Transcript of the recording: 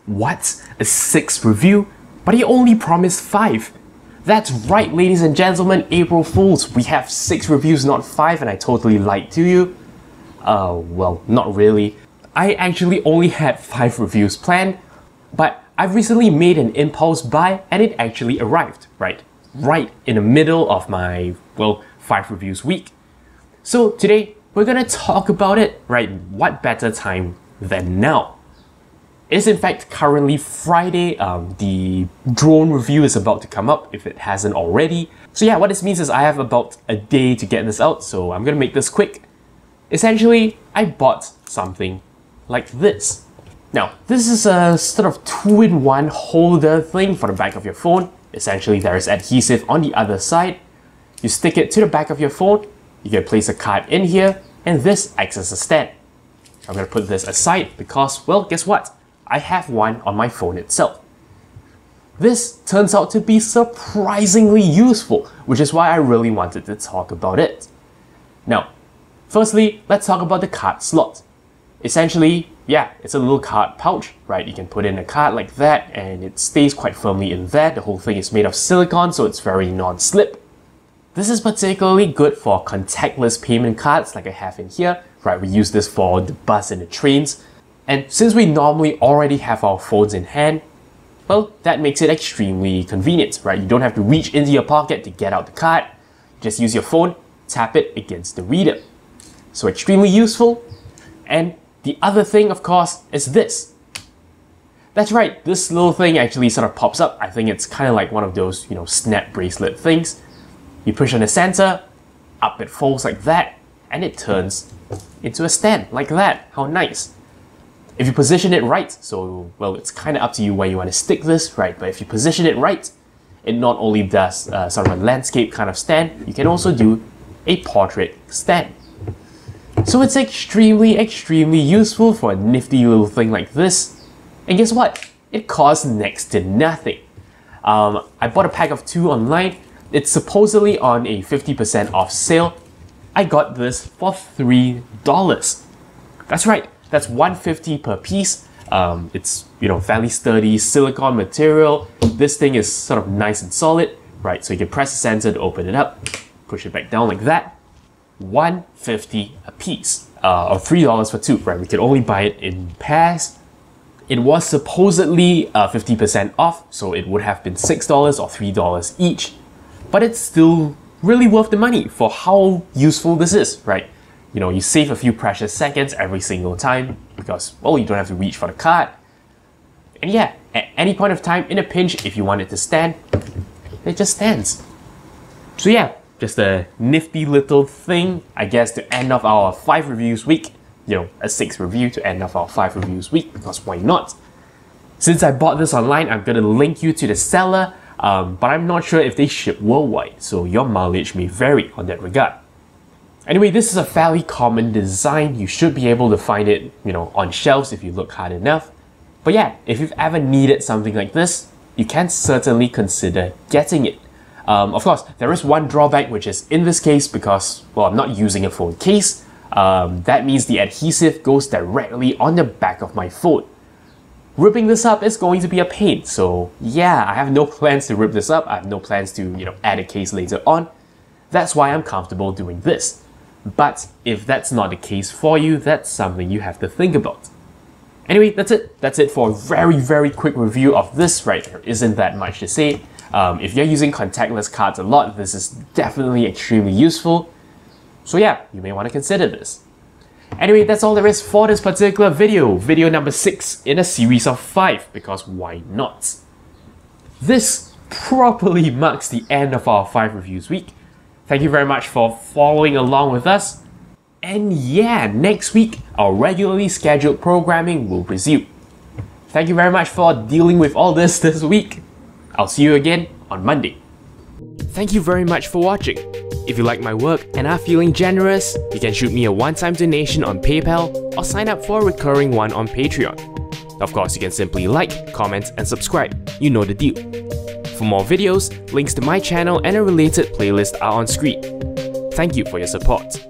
What? A 6 review? But he only promised 5. That's right, ladies and gentlemen, April Fools. We have 6 reviews, not 5, and I totally lied to you. Well, not really. I actually only had 5 reviews planned, but I've recently made an impulse buy and it actually arrived, right in the middle of my, well, 5 reviews week. So today, we're gonna talk about it, right? What better time than now? It's in fact currently Friday. The drone review is about to come up if it hasn't already. So yeah, what this means is I have about a day to get this out, so I'm gonna make this quick. Essentially, I bought something like this. Now, this is a sort of 2-in-1 holder thing for the back of your phone. Essentially, there is adhesive on the other side. You stick it to the back of your phone, you can place a card in here, and this acts as a stand. I'm gonna put this aside because, well, guess what? I have one on my phone itself. This turns out to be surprisingly useful, which is why I really wanted to talk about it. Now, firstly, let's talk about the card slot. Essentially, yeah, it's a little card pouch, right? You can put in a card like that and it stays quite firmly in there. The whole thing is made of silicone, so it's very non-slip. This is particularly good for contactless payment cards like I have in here, right? We use this for the bus and the trains. And since we normally already have our phones in hand, well, that makes it extremely convenient, right? You don't have to reach into your pocket to get out the card. Just use your phone, tap it against the reader. So extremely useful. And the other thing, of course, is this. That's right, this little thing actually sort of pops up. I think it's kind of like one of those, snap bracelet things. You push on the center, up it folds like that, and it turns into a stand like that. How nice. If you position it right, so, well, it's kind of up to you where you want to stick this, right? But if you position it right, it not only does sort of a landscape kind of stand, you can also do a portrait stand. So it's extremely useful for a nifty little thing like this. And guess what? It costs next to nothing. I bought a pack of 2 online. It's supposedly on a 50% off sale. I got this for $3. That's right. That's $1.50 per piece. It's fairly sturdy silicone material. This thing is sort of nice and solid, right? So you can press the sensor to open it up, push it back down like that. $1.50 a piece, or $3 for 2, right? We could only buy it in pairs. It was supposedly 50% off, so it would have been $6 or $3 each. But it's still really worth the money for how useful this is, right? You save a few precious seconds every single time because, well, you don't have to reach for the card. And yeah, at any point of time in a pinch, if you want it to stand, it just stands. So yeah, just a nifty little thing, I guess, to end off our 5 reviews week. A 6 review to end off our 5 reviews week, because why not? Since I bought this online, I'm gonna link you to the seller, but I'm not sure if they ship worldwide, so your mileage may vary on that regard. Anyway, this is a fairly common design. You should be able to find it, on shelves if you look hard enough. But yeah, if you've ever needed something like this, you can certainly consider getting it. Of course, there is one drawback, which is in this case, because, well, I'm not using a phone case, that means the adhesive goes directly on the back of my phone. Ripping this up is going to be a pain, so yeah, I have no plans to rip this up. I have no plans to, add a case later on. That's why I'm comfortable doing this. But if that's not the case for you, that's something you have to think about. Anyway, that's it. That's it for a very quick review of this, right? There isn't that much to say. If you're using contactless cards a lot, this is definitely extremely useful. So yeah, you may want to consider this. Anyway, that's all there is for this particular video. Video number 6 in a series of 5, because why not? This properly marks the end of our 5 reviews week. Thank you very much for following along with us. And yeah, next week, our regularly scheduled programming will resume. Thank you very much for dealing with all this week. I'll see you again on Monday. Thank you very much for watching. If you like my work and are feeling generous, you can shoot me a one-time donation on PayPal or sign up for a recurring one on Patreon. Of course, you can simply like, comment, and subscribe. You know the deal. For more videos, links to my channel and a related playlist are on screen. Thank you for your support.